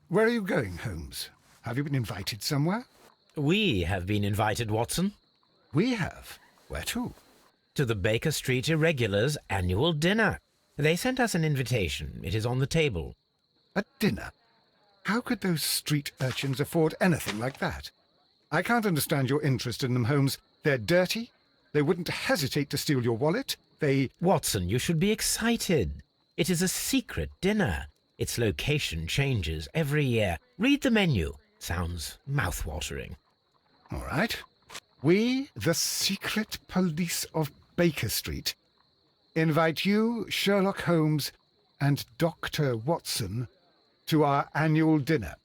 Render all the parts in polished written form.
Where are you going, Holmes? Have you been invited somewhere? We have been invited, Watson. We have. Where to? To the Baker Street Irregulars' annual dinner. They sent us an invitation. It is on the table. A dinner? How could those street urchins afford anything like that? I can't understand your interest in them, Holmes. They're dirty. They wouldn't hesitate to steal your wallet. Watson, you should be excited. It is a secret dinner. Its location changes every year. Read the menu. Sounds mouth-watering. All right. We, the secret police of Baker Street, invite you, Sherlock Holmes, and Dr. Watson to our annual dinner.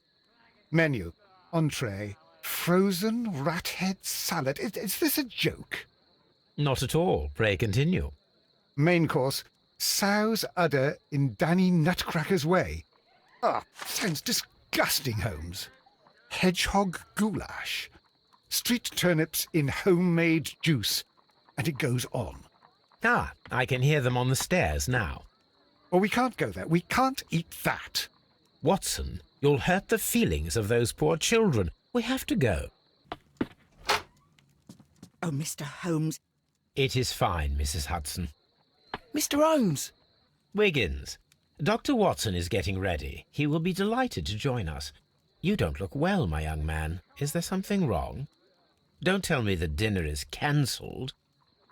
Menu, entree, frozen rat head salad. Is this a joke? Not at all. Pray continue. Main course, sow's udder in Danny Nutcracker's way. Sounds disgusting, Holmes. Hedgehog goulash. Street turnips in homemade juice. And it goes on. I can hear them on the stairs now. Oh, we can't go there. We can't eat that. Watson, you'll hurt the feelings of those poor children. We have to go. Oh, Mr. Holmes. It is fine, Mrs. Hudson. Mr. Holmes! Wiggins, Dr. Watson is getting ready. He will be delighted to join us. You don't look well, my young man. Is there something wrong? Don't tell me the dinner is cancelled.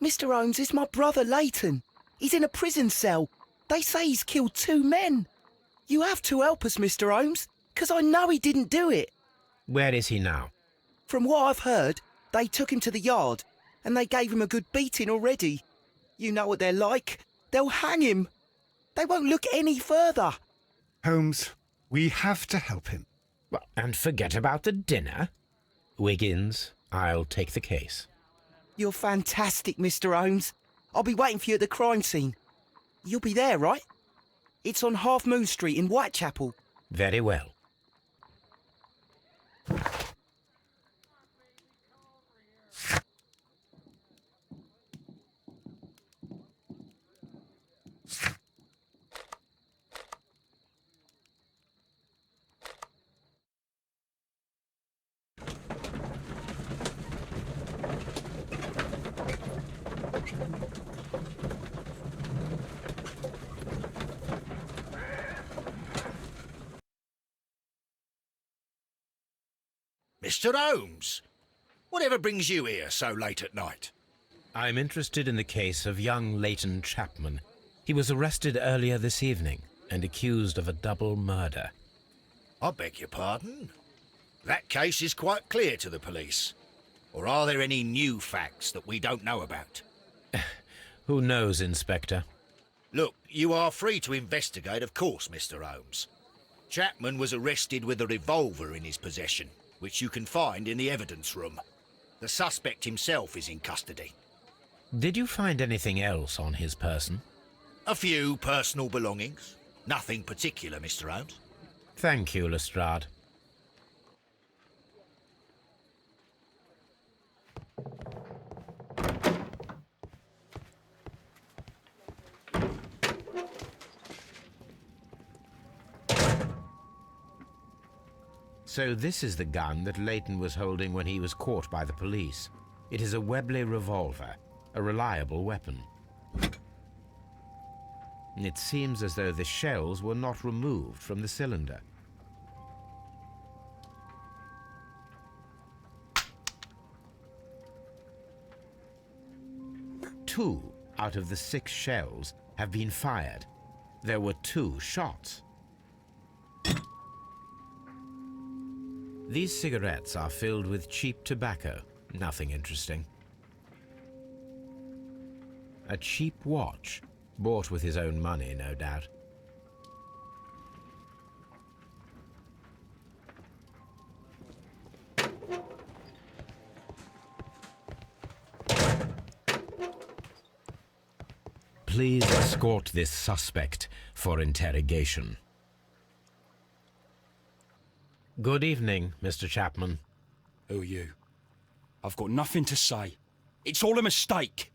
Mr. Holmes is my brother Layton. He's in a prison cell. They say he's killed 2 men. You have to help us, Mr. Holmes, 'cause I know he didn't do it. Where is he now? From what I've heard, they took him to the yard, and they gave him a good beating already. You know what they're like. They'll hang him. They won't look any further. Holmes, we have to help him. Well, and forget about the dinner. Wiggins, I'll take the case. You're fantastic, Mr. Holmes. I'll be waiting for you at the crime scene. You'll be there, right? It's on Half Moon Street in Whitechapel. Very well. Mr. Holmes, whatever brings you here so late at night? I'm interested in the case of young Layton Chapman. He was arrested earlier this evening and accused of a double murder. I beg your pardon? That case is quite clear to the police. Or are there any new facts that we don't know about? Who knows, Inspector? Look, you are free to investigate, of course, Mr. Holmes. Chapman was arrested with a revolver in his possession, which you can find in the evidence room. The suspect himself is in custody. Did you find anything else on his person? A few personal belongings. Nothing particular, Mr. Holmes. Thank you, Lestrade. So this is the gun that Layton was holding when he was caught by the police. It is a Webley revolver, a reliable weapon. It seems as though the shells were not removed from the cylinder. Two out of the 6 shells have been fired. There were 2 shots. These cigarettes are filled with cheap tobacco. Nothing interesting. A cheap watch, bought with his own money, no doubt. Please escort this suspect for interrogation. Good evening, Mr. Chapman. Who are you? I've got nothing to say. It's all a mistake.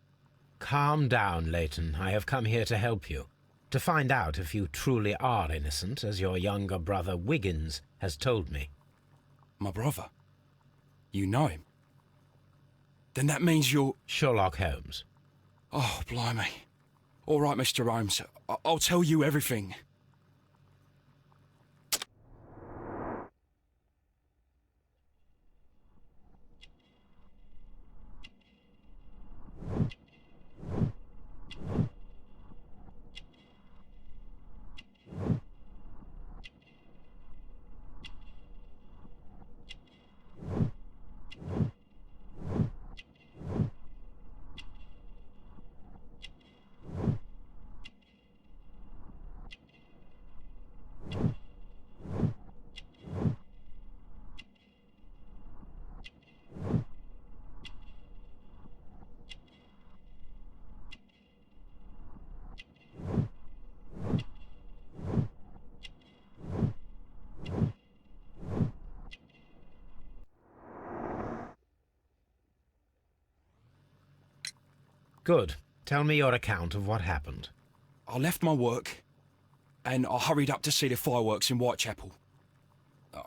Calm down, Layton. I have come here to help you. to find out if you truly are innocent, as your younger brother Wiggins has told me. My brother? You know him? Then that means you're... Sherlock Holmes. Oh, blimey. All right, Mr. Holmes. I'll tell you everything. Good. Tell me your account of what happened. I left my work and I hurried up to see the fireworks in Whitechapel.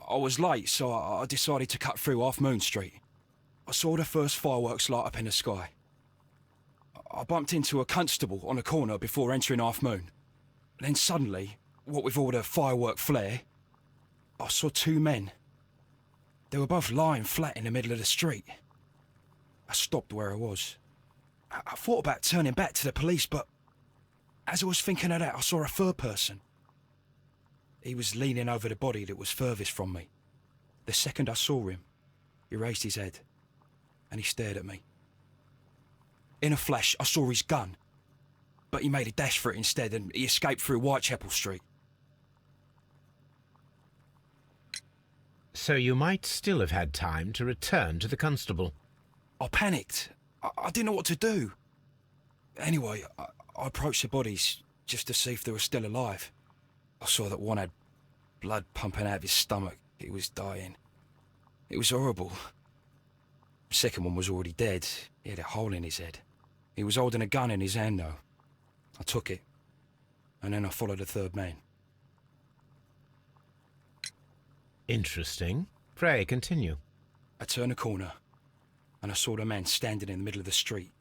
I was late, so I decided to cut through Half Moon Street. I saw the first fireworks light up in the sky. I bumped into a constable on a corner before entering Half Moon. Then suddenly, what with all the firework flare, I saw two men. They were both lying flat in the middle of the street. I stopped where I was. I thought about turning back to the police, but as I was thinking of that, I saw a third person. He was leaning over the body that was furthest from me. The second I saw him, he raised his head and he stared at me. In a flash, I saw his gun, but he made a dash for it instead and he escaped through Whitechapel Street. So you might still have had time to return to the constable. I panicked. I didn't know what to do. Anyway, I approached the bodies just to see if they were still alive. I saw that one had blood pumping out of his stomach. He was dying. It was horrible. The second one was already dead. He had a hole in his head. He was holding a gun in his hand, though. I took it, and then I followed the third man. Interesting. Pray, continue. I turned a corner, and I saw the man standing in the middle of the street.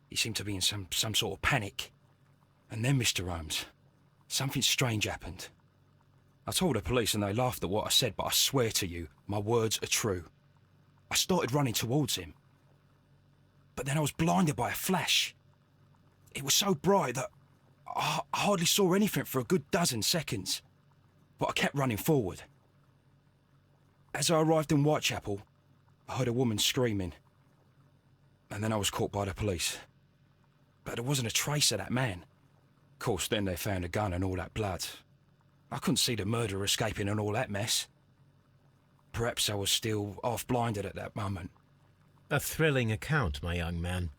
He seemed to be in some sort of panic. And then, Mr. Holmes, something strange happened. I told the police and they laughed at what I said, but I swear to you, my words are true. I started running towards him. But then I was blinded by a flash. It was so bright that I hardly saw anything for a good dozen seconds. But I kept running forward. As I arrived in Whitechapel, I heard a woman screaming. And then I was caught by the police. But there wasn't a trace of that man. Of course, then they found a gun and all that blood. I couldn't see the murderer escaping and all that mess. Perhaps I was still half-blinded at that moment. A thrilling account, my young man.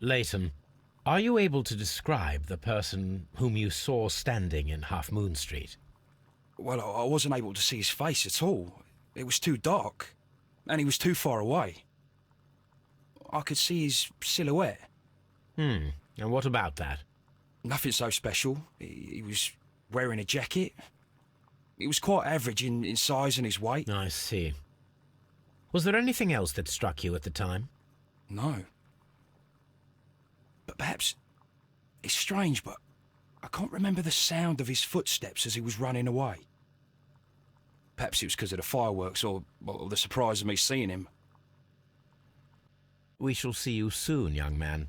Layton, are you able to describe the person whom you saw standing in Half Moon Street? Well, I wasn't able to see his face at all. It was too dark, and he was too far away. I could see his silhouette. And what about that? Nothing so special. He was wearing a jacket. He was quite average in size and his weight. I see. Was there anything else that struck you at the time? No. But perhaps... It's strange, but I can't remember the sound of his footsteps as he was running away. Perhaps it was because of the fireworks or the surprise of me seeing him. We shall see you soon, young man.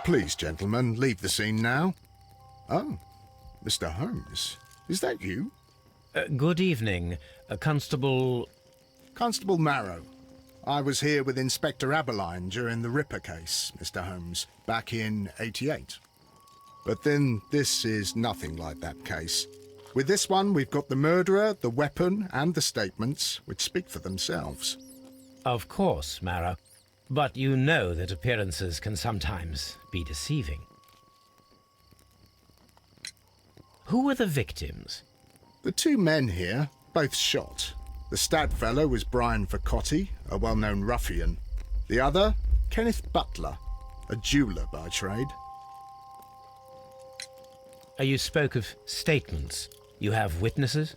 Please, gentlemen, leave the scene now. Oh, Mr. Holmes, is that you? Good evening, Constable... Constable Marrow. I was here with Inspector Aberline during the Ripper case, Mr. Holmes, back in '88. But then this is nothing like that case. With this one, we've got the murderer, the weapon, and the statements, which speak for themselves. Of course, Marrow. But you know that appearances can sometimes be deceiving. Who were the victims? The two men here, both shot. The stat fellow was Brian Vercotti, a well-known ruffian. The other, Kenneth Butler, a jeweller by trade. You spoke of statements. You have witnesses?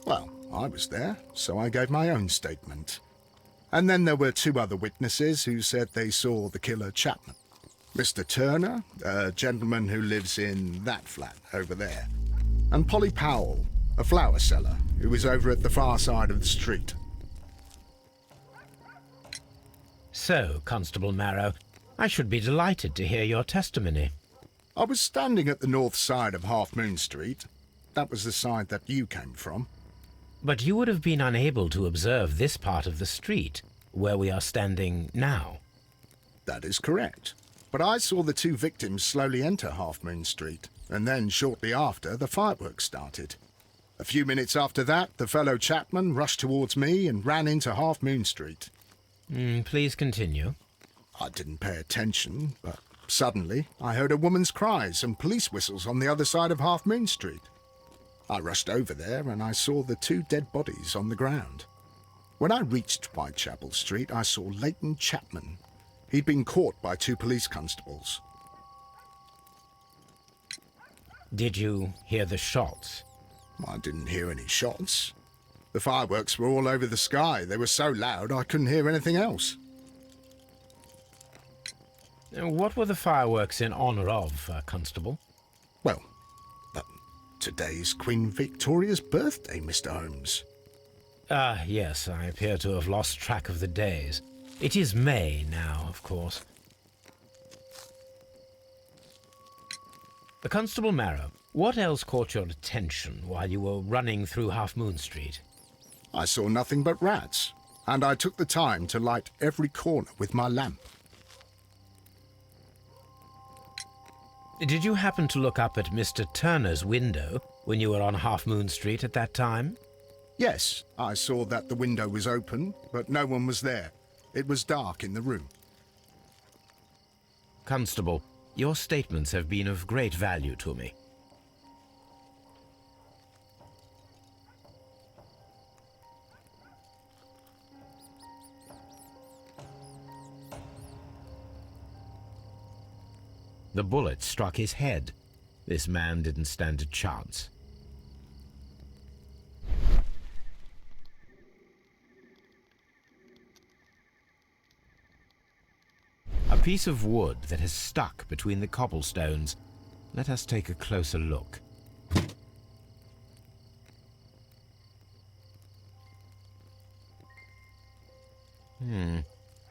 Well, I was there, so I gave my own statement. And then there were two other witnesses who said they saw the killer Chapman. Mr. Turner, a gentleman who lives in that flat over there. And Polly Powell, a flower seller, who was over at the far side of the street. So, Constable Marrow, I should be delighted to hear your testimony. I was standing at the north side of Half Moon Street. That was the side that you came from. But you would have been unable to observe this part of the street, where we are standing now. That is correct. But I saw the two victims slowly enter Half Moon Street, and then shortly after, the fireworks started. A few minutes after that, the fellow Chapman rushed towards me and ran into Half Moon Street. Please continue. I didn't pay attention, but suddenly I heard a woman's cries and police whistles on the other side of Half Moon Street. I rushed over there and I saw the two dead bodies on the ground. When I reached Whitechapel Street, I saw Layton Chapman. He'd been caught by two police constables. Did you hear the shots? I didn't hear any shots. The fireworks were all over the sky. They were so loud I couldn't hear anything else. What were the fireworks in honor of, Constable? Well, today's Queen Victoria's birthday, Mr. Holmes. Ah, yes, I appear to have lost track of the days. It is May now, of course. Constable Marrow, what else caught your attention while you were running through Half Moon Street? I saw nothing but rats, and I took the time to light every corner with my lamp. Did you happen to look up at Mr. Turner's window when you were on Half Moon Street at that time? Yes, I saw that the window was open, but no one was there. It was dark in the room. Constable, your statements have been of great value to me. The bullet struck his head. This man didn't stand a chance. A piece of wood that has stuck between the cobblestones. Let us take a closer look.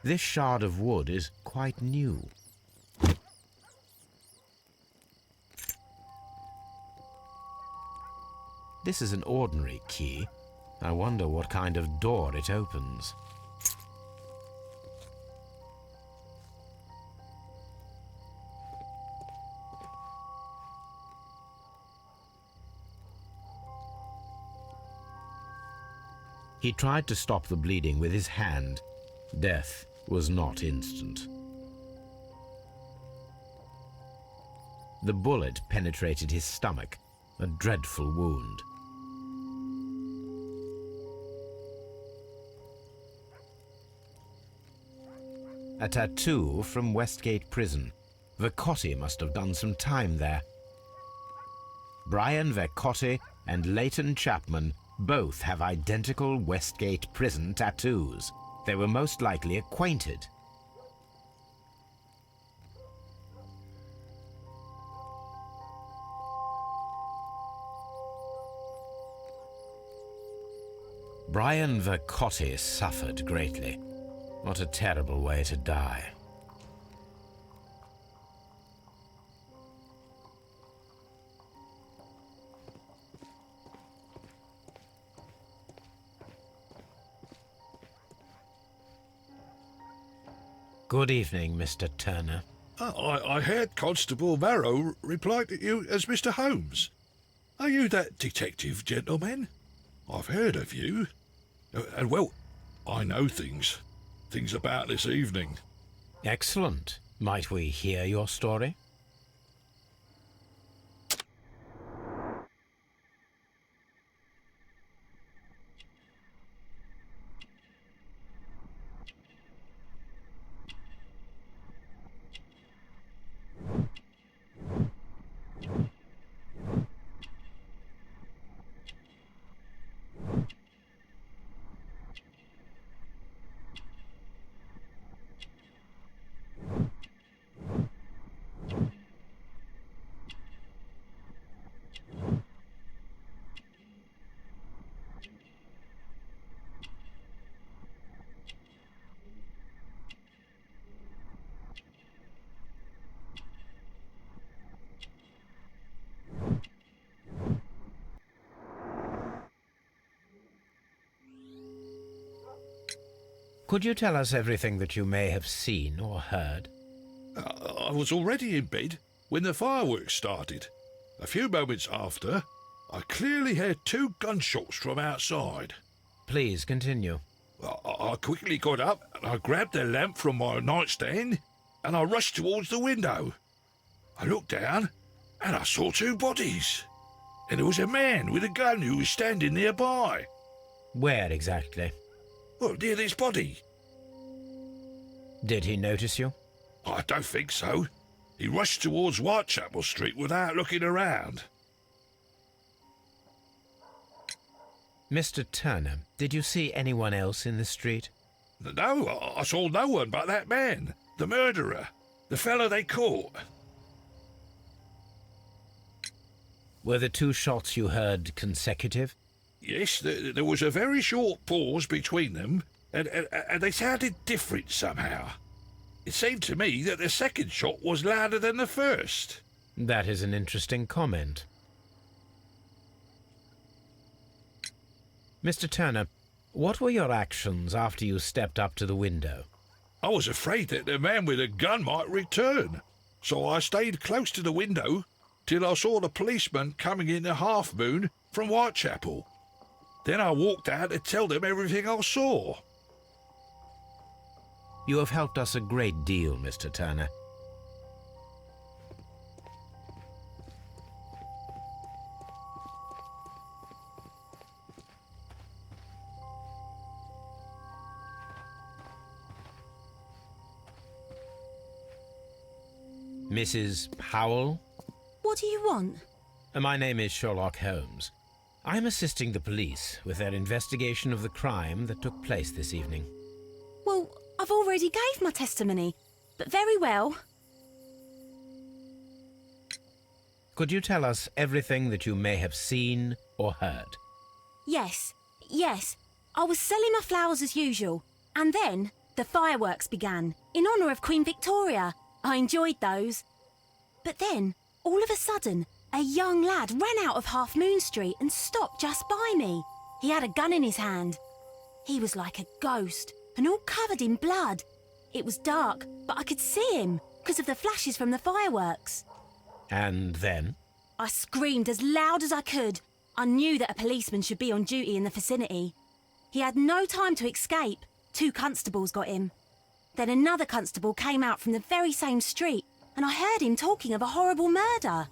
This shard of wood is quite new. This is an ordinary key. I wonder what kind of door it opens. He tried to stop the bleeding with his hand. Death was not instant. The bullet penetrated his stomach, a dreadful wound. A tattoo from Westgate Prison. Vercotti must have done some time there. Brian Vercotti and Layton Chapman both have identical Westgate Prison tattoos. They were most likely acquainted. Brian Vercotti suffered greatly. What a terrible way to die. Good evening, Mr. Turner. I heard Constable Marrow reply to you as Mr. Holmes. Are you that detective, gentleman? I've heard of you. And, well, I know things about this evening. Excellent. Might we hear your story? Could you tell us everything that you may have seen or heard? I was already in bed when the fireworks started. A few moments after, I clearly heard 2 gunshots from outside. Please continue. I quickly got up and I grabbed the lamp from my nightstand and I rushed towards the window. I looked down and I saw 2 bodies. And there was a man with a gun who was standing nearby. Where exactly? Well, near this body. Did he notice you? I don't think so. He rushed towards Whitechapel Street without looking around. Mr. Turner, did you see anyone else in the street? No, I saw no one but that man, the murderer, the fellow they caught. Were the 2 shots you heard consecutive? Yes, there was a very short pause between them, and they sounded different somehow. It seemed to me that the second shot was louder than the first. That is an interesting comment. Mr. Turner, what were your actions after you stepped up to the window? I was afraid that the man with a gun might return, so I stayed close to the window till I saw the policeman coming in the Half Moon from Whitechapel. Then I walked out to tell them everything I saw. You have helped us a great deal, Mr. Turner. Mrs. Powell? What do you want? My name is Sherlock Holmes. I'm assisting the police with their investigation of the crime that took place this evening. Well, I've already gave my testimony, but very well. Could you tell us everything that you may have seen or heard? Yes. I was selling my flowers as usual, and then the fireworks began, in honour of Queen Victoria. I enjoyed those. But then, all of a sudden, a young lad ran out of Half Moon Street and stopped just by me. He had a gun in his hand. He was like a ghost, and all covered in blood. It was dark, but I could see him, because of the flashes from the fireworks. And then? I screamed as loud as I could. I knew that a policeman should be on duty in the vicinity. He had no time to escape. 2 constables got him. Then another constable came out from the very same street, and I heard him talking of a horrible murder.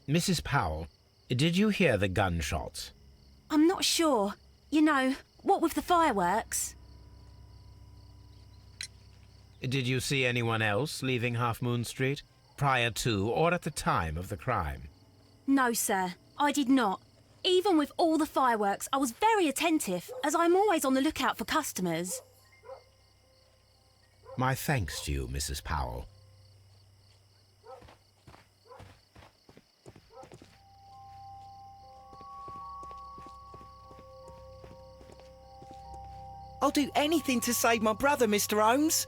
Mrs. Powell, did you hear the gunshots? I'm not sure. You know, what with the fireworks? Did you see anyone else leaving Half Moon Street, prior to or at the time of the crime? No, sir, I did not. Even with all the fireworks, I was very attentive, as I'm always on the lookout for customers. My thanks to you, Mrs. Powell. I'll do anything to save my brother, Mr. Holmes.